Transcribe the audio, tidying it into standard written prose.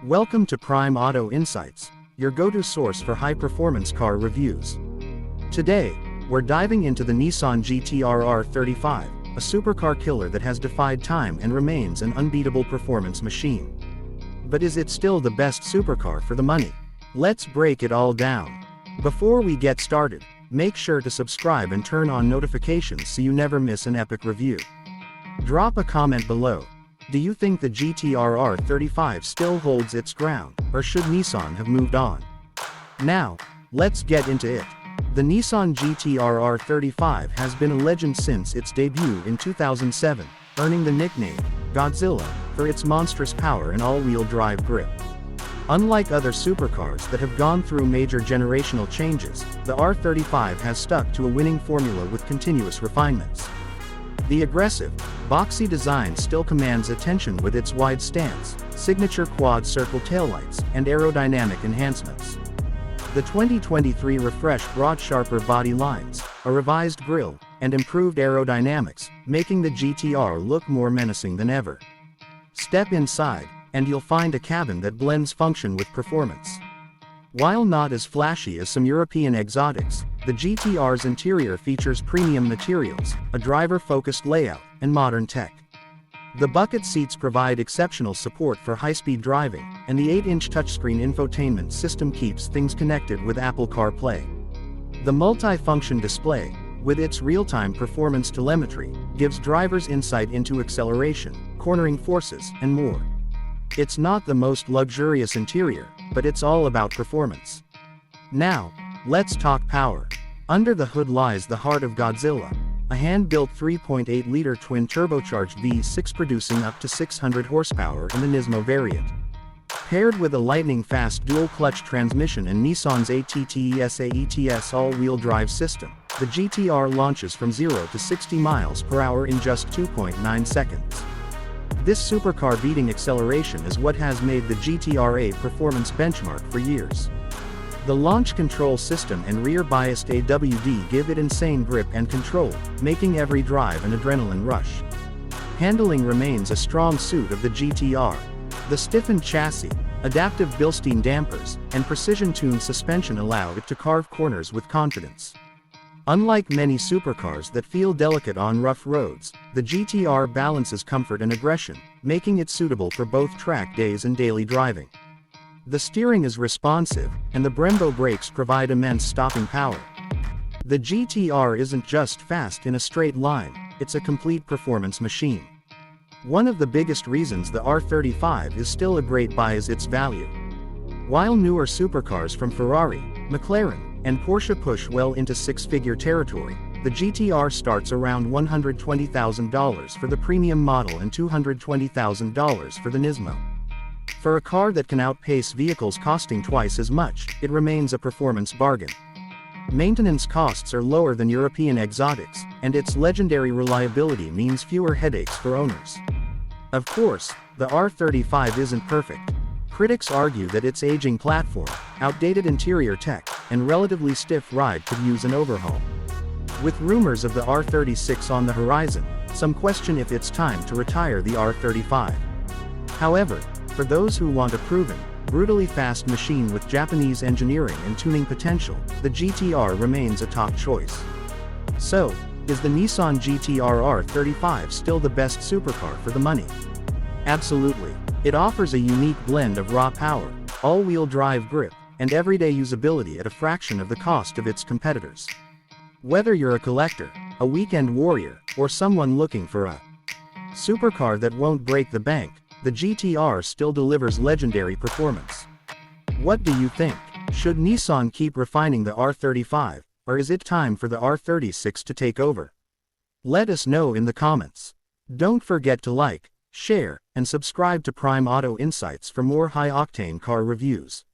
Welcome to Prime Auto Insights, your go-to source for high-performance car reviews. Today, we're diving into the Nissan GT-R R35, a supercar killer that has defied time and remains an unbeatable performance machine. But is it still the best supercar for the money? Let's break it all down. Before we get started, make sure to subscribe and turn on notifications so you never miss an epic review. Drop a comment below. Do you think the GT-R R35 still holds its ground, or should Nissan have moved on? Now, let's get into it. The Nissan GT-R R35 has been a legend since its debut in 2007, earning the nickname Godzilla for its monstrous power and all-wheel drive grip. Unlike other supercars that have gone through major generational changes, the R35 has stuck to a winning formula with continuous refinements. The aggressive, boxy design still commands attention with its wide stance, signature quad-circle taillights, and aerodynamic enhancements. The 2023 refresh brought sharper body lines, a revised grille, and improved aerodynamics, making the GT-R look more menacing than ever. Step inside, and you'll find a cabin that blends function with performance. While not as flashy as some European exotics, the GT-R's interior features premium materials, a driver-focused layout, and modern tech. The bucket seats provide exceptional support for high-speed driving, and the 8-inch touchscreen infotainment system keeps things connected with Apple CarPlay. The multi-function display, with its real-time performance telemetry, gives drivers insight into acceleration, cornering forces, and more. It's not the most luxurious interior, but it's all about performance. Now, let's talk power. Under the hood lies the heart of Godzilla, a hand-built 3.8-liter twin-turbocharged V6 producing up to 600 horsepower in the Nismo variant. Paired with a lightning-fast dual-clutch transmission and Nissan's ATTES all-wheel drive system, the GT-R launches from 0 to 60 miles per hour in just 2.9 seconds. This supercar-beating acceleration is what has made the GT-R a performance benchmark for years. The launch control system and rear-biased AWD give it insane grip and control, making every drive an adrenaline rush. Handling remains a strong suit of the GT-R. The stiffened chassis, adaptive Bilstein dampers, and precision-tuned suspension allow it to carve corners with confidence. Unlike many supercars that feel delicate on rough roads, the GT-R balances comfort and aggression, making it suitable for both track days and daily driving. The steering is responsive, and the Brembo brakes provide immense stopping power. The GT-R isn't just fast in a straight line, it's a complete performance machine. One of the biggest reasons the R35 is still a great buy is its value. While newer supercars from Ferrari, McLaren, and Porsche push well into six-figure territory, the GT-R starts around $120,000 for the premium model and $220,000 for the Nismo. For a car that can outpace vehicles costing twice as much, it remains a performance bargain. Maintenance costs are lower than European exotics, and its legendary reliability means fewer headaches for owners. Of course, the R35 isn't perfect. Critics argue that its aging platform, outdated interior tech, and relatively stiff ride could use an overhaul. With rumors of the R36 on the horizon, some question if it's time to retire the R35. However, for those who want a proven, brutally fast machine with Japanese engineering and tuning potential, the GT-R remains a top choice. So, is the Nissan GT-R R35 still the best supercar for the money? Absolutely. It offers a unique blend of raw power, all-wheel drive grip, and everyday usability at a fraction of the cost of its competitors. Whether you're a collector, a weekend warrior, or someone looking for a supercar that won't break the bank, the GT-R still delivers legendary performance. What do you think? Should Nissan keep refining the R35, or is it time for the R36 to take over? Let us know in the comments. Don't forget to like, share, and subscribe to Prime Auto Insights for more high-octane car reviews.